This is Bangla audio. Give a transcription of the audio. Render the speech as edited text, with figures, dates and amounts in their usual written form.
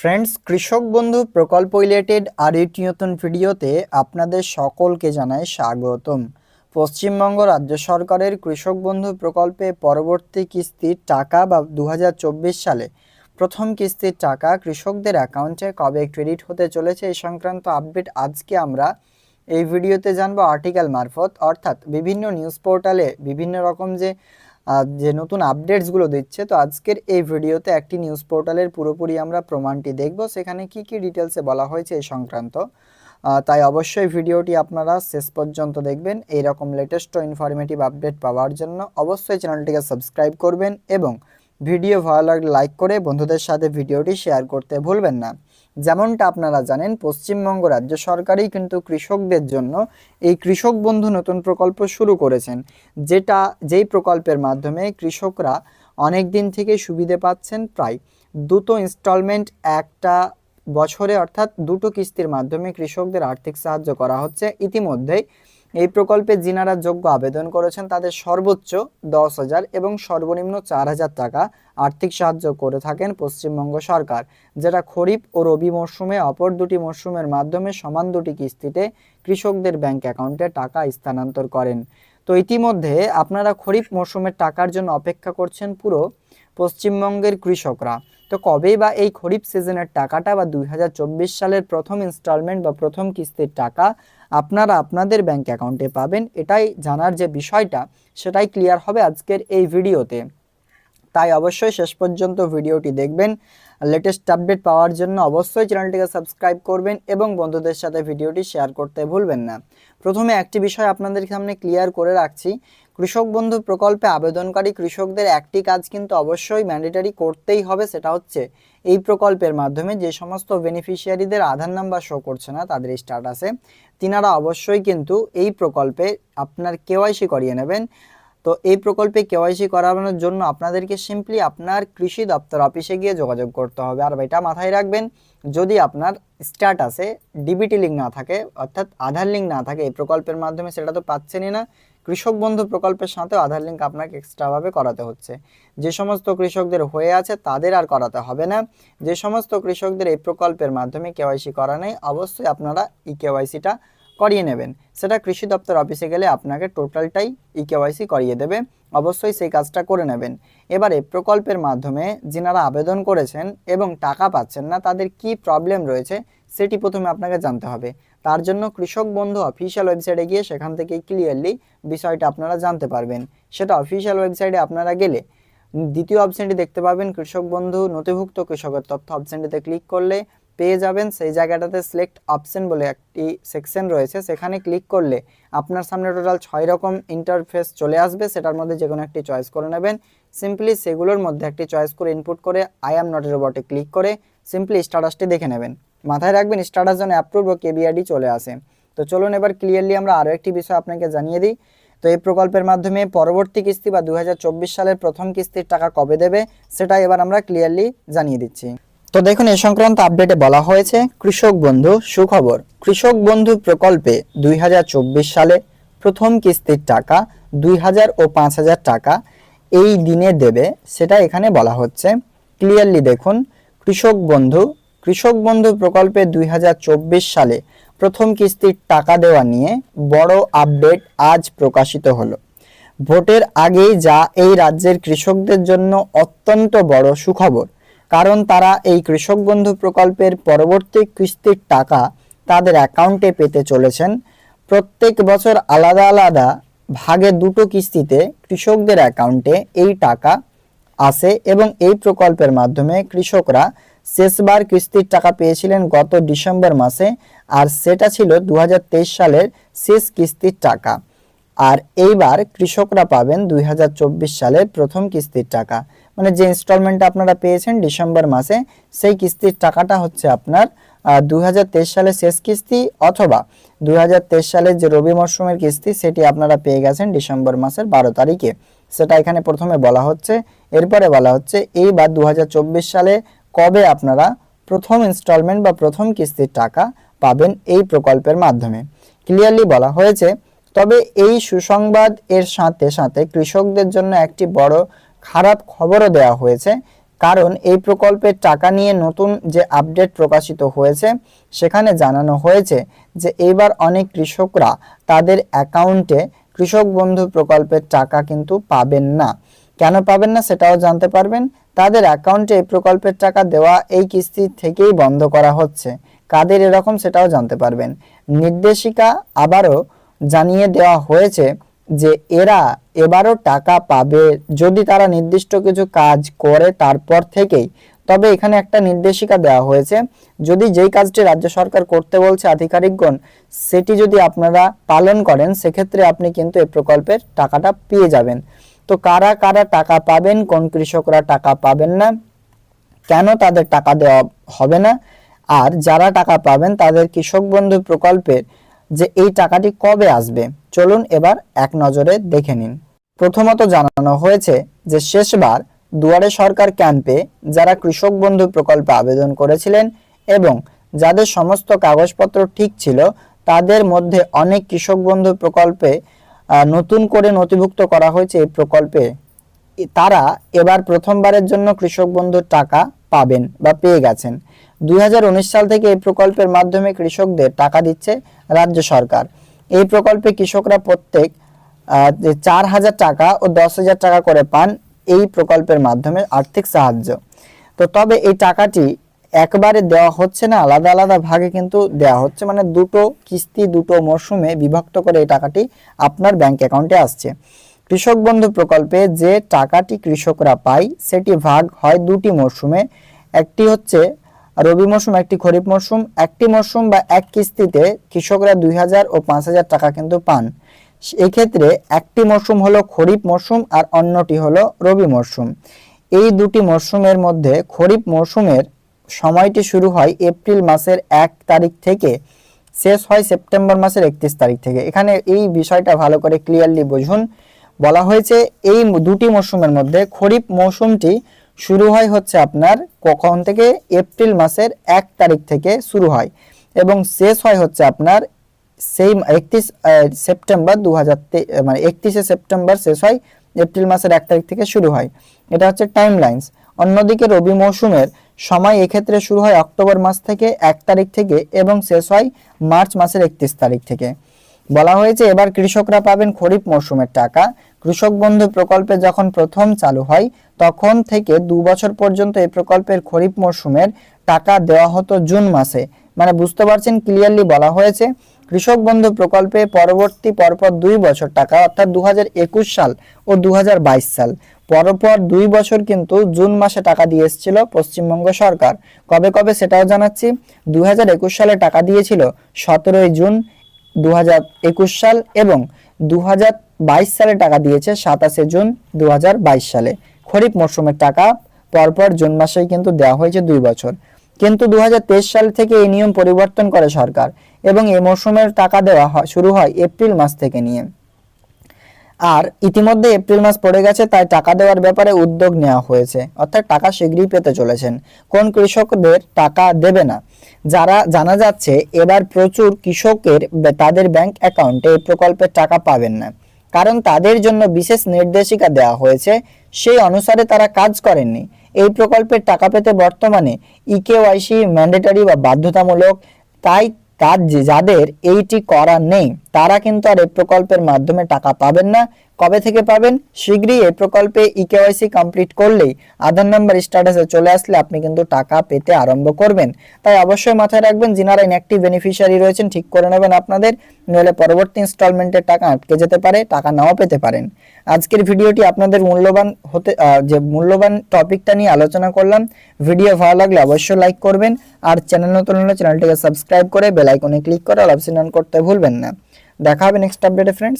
ফ্রেন্ডস, কৃষক বন্ধু প্রকল্প রিলেটেড আর একটি নতুন ভিডিওতে আপনাদের সকলকে জানাই স্বাগতম। পশ্চিমবঙ্গ রাজ্য সরকারের কৃষক বন্ধু প্রকল্পে পরবর্তী কিস্তির টাকা বা 2024 সালে প্রথম কিস্তির টাকা কৃষকদের অ্যাকাউন্টে কবে ক্রেডিট হতে চলেছে এই সংক্রান্ত আপডেট আজকে আমরা এই ভিডিওতে জানবো আর্টিকেল মারফত, অর্থাৎ বিভিন্ন নিউজ পোর্টালে বিভিন্ন রকম যে নতুন আপডেটসগুলো দিচ্ছে। তো আজকের এই ভিডিওতে একটি নিউজ পোর্টালের পুরোপুরি আমরা প্রমাণটি দেখব, সেখানে কি কি ডিটেলসে বলা হয়েছে এই সংক্রান্ত। তাই অবশ্যই ভিডিওটি আপনারা শেষ পর্যন্ত দেখবেন। এই রকম লেটেস্ট ও ইনফরমেটিভ আপডেট পাওয়ার জন্য অবশ্যই চ্যানেলটিকে সাবস্ক্রাইব করবেন এবং ভিডিও ভালো লাগলে লাইক করে বন্ধুদের সাথে ভিডিওটি শেয়ার করতে ভুলবেন না। যেমনটা আপনারা জানেন, পশ্চিমবঙ্গ রাজ্য সরকারই কিন্তু কৃষকদের জন্য এই কৃষক বন্ধু নতুন প্রকল্প শুরু করেছেন, যেই প্রকল্পের মাধ্যমে কৃষকরা অনেক দিন থেকে সুবিধে পাচ্ছেন। প্রায় দুটো ইনস্টলমেন্ট একটা বছরে, অর্থাৎ দুটো কিস্তির মাধ্যমে কৃষকদের আর্থিক সাহায্য করা হচ্ছে। ইতিমধ্যেই এই প্রকল্পে যিনারা যোগ্য আবেদন করেছেন তাদের সর্বোচ্চ 10,000 এবং সর্বনিম্ন 4,000 টাকা আর্থিক সাহায্য করে থাকেন পশ্চিমবঙ্গ সরকার, যেটা খরিফ ও রবি মরশুমে অপর দুটি মরশুমের মাধ্যমে সমান দুটি কিস্তিতে কৃষকদের ব্যাংক অ্যাকাউন্টে টাকা স্থানান্তর করেন। তো ইতিমধ্যে আপনারা খরিফ মরশুমের টাকার জন্য অপেক্ষা করছেন পুরো পশ্চিমবঙ্গের কৃষকরা। তো কবেই বা এই খরিফ সিজনের টাকাটা বা 2024 সালের প্রথম ইনস্টলমেন্ট বা প্রথম কিস্তির টাকা আপনারা আপনাদের ব্যাংক অ্যাকাউন্টে পাবেন, এটাই জানার যে বিষয়টা সেটাই ক্লিয়ার হবে আজকের এই ভিডিওতে। তাই অবশ্যই শেষ পর্যন্ত ভিডিওটি দেখবেন। লেটেস্ট আপডেট পাওয়ার জন্য অবশ্যই চ্যানেলটিকে সাবস্ক্রাইব করবেন এবং বন্ধুদের সাথে ভিডিওটি শেয়ার করতে ভুলবেন না। প্রথমে একটি বিষয় আপনাদের সামনে ক্লিয়ার করে রাখছি, কৃষক বন্ধু প্রকল্পে আবেদনকারী কৃষকদের একটি কাজ কিন্তু অবশ্যই ম্যান্ডেটরি করতেই হবে, সেটা হচ্ছে এই প্রকল্পের মাধ্যমে যে সমস্ত বেনিফিশিয়ারিদের আধার নাম্বার শো করছে না তাদের স্ট্যাটাসে, তিনারা অবশ্যই কিন্তু এই প্রকল্পে আপনার কেওয়াইসি করিয়ে নেবেন। তো এই প্রকল্পে কেওয়াইসি করানোর জন্য আপনাদেরকে সিম্পলি আপনার কৃষি দপ্তর অফিসে গিয়ে যোগাযোগ করতে হবে। আর এটা মাথায় রাখবেন, যদি আপনার স্ট্যাটাসে ডিবিটি লিঙ্ক না থাকে, অর্থাৎ আধার লিঙ্ক না থাকে এই প্রকল্পের মাধ্যমে, সেটা তো পাচ্ছেনই না, কৃষক বন্ধু প্রকল্পের সাথেও আধার লিঙ্ক আপনাকে এক্সট্রাভাবে করাতে হচ্ছে। যে সমস্ত কৃষকদের হয়ে আছে তাদের আর করাতে হবে না। যে সমস্ত কৃষকদের এই প্রকল্পের মাধ্যমে কেওয়াইসি করা নেই, অবশ্যই আপনারা এই কেওয়াইসিটা করিয়ে নেবেন। সেটা কৃষি দপ্তর অফিসে গেলে আপনাকে টোটালটাই কেওয়াইসি করিয়ে দেবে, অবশ্যই সেই কাজটা করে নেবেন। এবারে প্রকল্পের মাধ্যমে যিনারা আবেদন করেছেন এবং টাকা পাচ্ছেন না তাদের কি প্রবলেম রয়েছে সেটি প্রথমে আপনাকে জানতে হবে। তার জন্য কৃষক বন্ধু অফিসিয়াল ওয়েবসাইটে গিয়ে সেখান থেকে ক্লিয়ারলি বিষয়টা আপনারা জানতে পারবেন। সেটা অফিসিয়াল ওয়েবসাইটে আপনারা গেলে দ্বিতীয় অপশনটি দেখতে পাবেন, কৃষক বন্ধু নথিভুক্ত কৃষকের তথ্য অপশনটিতে ক্লিক করলে পেয়ে যাবেন। সেই জায়গাটাতে সিলেক্ট অপশন বলে একটি সেকশন রয়েছে, সেখানে ক্লিক করলে আপনার সামনে টোটাল 6 রকম ইন্টারফেস চলে আসবে। সেটার মধ্যে যে কোনো একটি চয়েস করে নেবেন। সিম্পলি সেগুলোর মধ্যে একটি চয়েস করে ইনপুট করে আই অ্যাম নট এ রোবটে ক্লিক করে সিম্পলি স্ট্যাটাসটি দেখে নেবেন। মাথায় রাখবেন স্ট্যাটাস যেন অ্যাপ্রুভ ও কেবিআইডি চলে আসে। তো চলুন এবার ক্লিয়ারলি আমরা আরও একটি বিষয় আপনাকে জানিয়ে দিই। তো এই প্রকল্পের মাধ্যমে পরবর্তী কিস্তি বা 2024 সালের প্রথম কিস্তির টাকা কবে দেবে সেটাই এবার আমরা ক্লিয়ারলি জানিয়ে দিচ্ছি। তো দেখুন, এই সংক্রান্ত আপডেটে বলা হয়েছে, কৃষক বন্ধু সুখবর, কৃষক বন্ধু প্রকল্পে 2024 সালে প্রথম কিস্তির টাকা 2,000 ও 5,000 টাকা এই দিনে দেবে, সেটা এখানে বলা হচ্ছে। ক্লিয়ারলি দেখুন, কৃষক বন্ধু প্রকল্পে 2024 সালে প্রথম কিস্তির টাকা দেওয়া নিয়ে বড় আপডেট আজ প্রকাশিত হলো। ভোটের আগেই যা এই রাজ্যের কৃষকদের জন্য অত্যন্ত বড় সুখবর, কারণ তারা এই কৃষক বন্ধু প্রকল্পের পরবর্তী কিস্তির টাকা তাদের অ্যাকাউন্টে পেতে চলেছেন। প্রত্যেক বছর আলাদা আলাদা ভাগে দুটো কিস্তিতে কৃষকদের অ্যাকাউন্টে এই টাকা আসে এবং এই প্রকল্পের মাধ্যমে কৃষকরা শেষবার কিস্তির টাকা পেয়েছিলেন গত ডিসেম্বর মাসে, আর সেটা ছিল 2023 সালের শেষ কিস্তির টাকা। আর এইবার কৃষকরা পাবেন 2024 সালের প্রথম কিস্তির টাকা, মানে যে ইনস্টলমেন্টটা আপনারা পেয়েছেন ডিসেম্বর মাসে সেই কিস্তির টাকাটা হচ্ছে আপনার 2023 সালের শেষ কিস্তি, অথবা 2023 সালের যে রবি মরশুমের কিস্তি সেটি আপনারা পেয়ে গেছেন ডিসেম্বর মাসের 12 তারিখে। সেটা এখানে প্রথমে বলা হচ্ছে। এরপরে বলা হচ্ছে এইবার 2024 সালে কবে আপনারা প্রথম ইনস্টলমেন্ট বা প্রথম কিস্তির টাকা পাবেন এই প্রকল্পের মাধ্যমে ক্লিয়ারলি বলা হয়েছে। তবে এই সুসংবাদ এর সাথে সাথে কৃষকদের জন্য একটি বড় খারাপ খবরও দেওয়া হয়েছে। কারণ এই প্রকল্পের টাকা নিয়ে নতুন যে আপডেট প্রকাশিত হয়েছে সেখানে জানানো হয়েছে যে এবার অনেক কৃষকরা তাদের অ্যাকাউন্টে কৃষক বন্ধু প্রকল্পের টাকা কিন্তু পাবেন না। কেন পাবেন না সেটাও জানতে পারবেন। তাদের অ্যাকাউন্টে এই প্রকল্পের টাকা দেওয়া এই কিস্তি থেকেই বন্ধ করা হচ্ছে। কাদের এরকম সেটাও জানতে পারবেন। নির্দেশিকা আবারও জানিয়ে দেওয়া হয়েছে যে এরা এবারও টাকা পাবে যদি তারা নির্দিষ্ট কিছু কাজ করে তারপর থেকেই। তবে এখানে একটা নির্দেশিকা দেওয়া হয়েছে, যদি যেই কাজটি রাজ্য সরকার করতে বলছে আধিকারিকগণ সেটি যদি আপনারা পালন করেন সেক্ষেত্রে আপনি কিন্তু এই প্রকল্পের টাকাটা পেয়ে যাবেন। তো কারা কারা টাকা পাবেন, কোন কৃষকরা টাকা পাবেন না, কেন তাদের টাকা দেওয়া হবে না, আর যারা টাকা পাবেন তাদের কৃষক বন্ধু প্রকল্পের যে এই টাকাটি কবে আসবে চলুন এবার এক নজরে দেখে নিন। প্রথমত জানানো হয়েছে যে শেষবার দুয়ারে সরকার ক্যাম্পে যারা কৃষক বন্ধু প্রকল্পে আবেদন করেছিলেন এবং যাদের সমস্ত কাগজপত্র ঠিক ছিল তাদের মধ্যে অনেক কৃষক বন্ধু প্রকল্পে নতুন করে নথিভুক্ত করা হয়েছে। এই প্রকল্পে তারা এবার প্রথমবারের জন্য কৃষক বন্ধুর টাকা পাবেন বা পেয়ে গেছেন। 2019 সাল থেকে এই প্রকল্পের মাধ্যমে কৃষকদের টাকা দিচ্ছে রাজ্য সরকার। এই প্রকল্পে কৃষকরা প্রত্যেক 4,000 টাকা ও 10,000 টাকা করে পান এই প্রকল্পের মাধ্যমে আর্থিক সাহায্য। তো তবে এই টাকাটি একবারে দেওয়া হচ্ছে না, আলাদা আলাদা ভাগে কিন্তু দেওয়া হচ্ছে, মানে দুটো কিস্তি দুটো মরশুমে বিভক্ত করে এই টাকাটি আপনার ব্যাংক অ্যাকাউন্টে আসছে। কৃষক বন্ধু প্রকল্পে যে টাকাটি কৃষকরা পায় সেটি ভাগ হয় দুটি মরশুমে, একটি হচ্ছে রবি মরশুম, একটি খরিফ মরশুম। একটি মরশুম বা এক কিস্তিতে কৃষকরা 2,000 ও 5,000 টাকা কিন্তু পান। এক্ষেত্রে একটি মরশুম হলো খরিফ মরশুম আর অন্যটি হলো রবি মরশুম। এই দুটি মরশুমের মধ্যে খরিফ মরশুমের সময়টি শুরু হয় এপ্রিল মাসের 1 তারিখ থেকে, শেষ হয় সেপ্টেম্বর মাসের 31 তারিখ থেকে। এখানে এই বিষয়টা ভালো করে ক্লিয়ারলি বুঝুন। বলা হয়েছে এই দুটি মরশুমের মধ্যে খরিফ মৌসুমটি শুরু হয় হচ্ছে আপনার কখন থেকে, এপ্রিল মাসের 1 তারিখ থেকে শুরু হয় এবং শেষ হয় হচ্ছে আপনার সেই 31 সেপ্টেম্বর 2023, মানে 31শে সেপ্টেম্বর শেষ হয়, এপ্রিল মাসের 1 তারিখ থেকে শুরু হয়। এটা হচ্ছে টাইম লাইন্স। অন্যদিকে রবি মৌসুমের সময় এক্ষেত্রে শুরু হয় অক্টোবর মাস থেকে 1 তারিখ থেকে এবং শেষ হয় মার্চ মাসের 31 তারিখ থেকে। বলা হয়েছে এবার কৃষকরা পাবেন খরিফ মৌসুমের টাকা। কৃষক বন্ধু প্রকল্পে যখন প্রথম চালু হয় তখন থেকে 2 বছর পর্যন্ত এই প্রকল্পের খরিফ মৌসুমের টাকা দেওয়া হতো জুন মাসে। মানে বুঝতে পারছেন, ক্লিয়ারলি বলা হয়েছে কৃষক বন্ধু প্রকল্পে পরবর্তী পরপর 2 বছর টাকা অর্থাৎ 2021 সাল ও 2022 সাল পরপর 2 বছর কিন্তু জুন মাসে টাকা দিয়ে এসেছিল পশ্চিমবঙ্গ সরকার। কবে কবে সেটাও জানাচ্ছি। 2021 সালে টাকা দিয়েছিল 17 জুন 2021 সাল এবং 2022 সালে টাকা দিয়েছে 27 জুন 2022 সালে। খরিফ মরশুমের টাকা পরপর জুন মাসেই কিন্তু দেওয়া হয়েছে 2 বছর। কিন্তু 2023 সাল থেকে এই নিয়ম পরিবর্তন করে সরকার এবং এই মরশুমের টাকা দেওয়া শুরু হয় এপ্রিল মাস থেকে নিয়ে। আর ইতিমধ্যে এপ্রিল মাস পড়ে গেছে, তাই টাকা দেওয়ার ব্যাপারে উদ্যোগ নেওয়া হয়েছে, অর্থাৎ টাকা শীঘ্রই পেতে চলেছেন। কোন কৃষকদের টাকা দেবে না, যারা জানা যাচ্ছে এবার প্রচুর কৃষকের তাদের ব্যাংক অ্যাকাউন্টে এই প্রকল্পের টাকা পাবেন না, কারণ তাদের জন্য বিশেষ নির্দেশিকা দেওয়া হয়েছে, সেই অনুসারে তারা কাজ করেননি। এই প্রকল্পের টাকা পেতে বর্তমানে ইকেওয়াইসি ম্যান্ডেটরি বা বাধ্যতামূলক, তাই যাদের এইটি করা নেই তারা কিন্তু আর এই প্রকল্পের মাধ্যমে টাকা পাবেন না। কবে থেকে পাবেন? শীঘ্রই এই প্রকল্পে ইকেওয়াইসি কমপ্লিট করলেই আধার নাম্বার স্ট্যাটাসে চলে আসলে আপনি কিন্তু টাকা পেতে আরম্ভ করবেন। তাই অবশ্যই মাথায় রাখবেন, যিনারা ইনঅ্যাক্টিভ বেনিফিশিয়ারি রয়েছেন ঠিক করে নেবেন আপনাদের, নইলে পরবর্তী ইনস্টলমেন্টের টাকা আটকে যেতে পারে, টাকা নাও পেতে পারেন। আজকের ভিডিওটি আপনাদের মূল্যবান টপিকটা নিয়ে আলোচনা করলাম। ভিডিও ভালো লাগলে অবশ্যই লাইক করবেন আর চ্যানেল নতুন হলে চ্যানেলটিকে সাবস্ক্রাইব করে বেল আইকনে ক্লিক করে অল অপশন অন করতে ভুলবেন না। দেখা হবে নেক্সট আপডেটে ফ্রেন্ডস।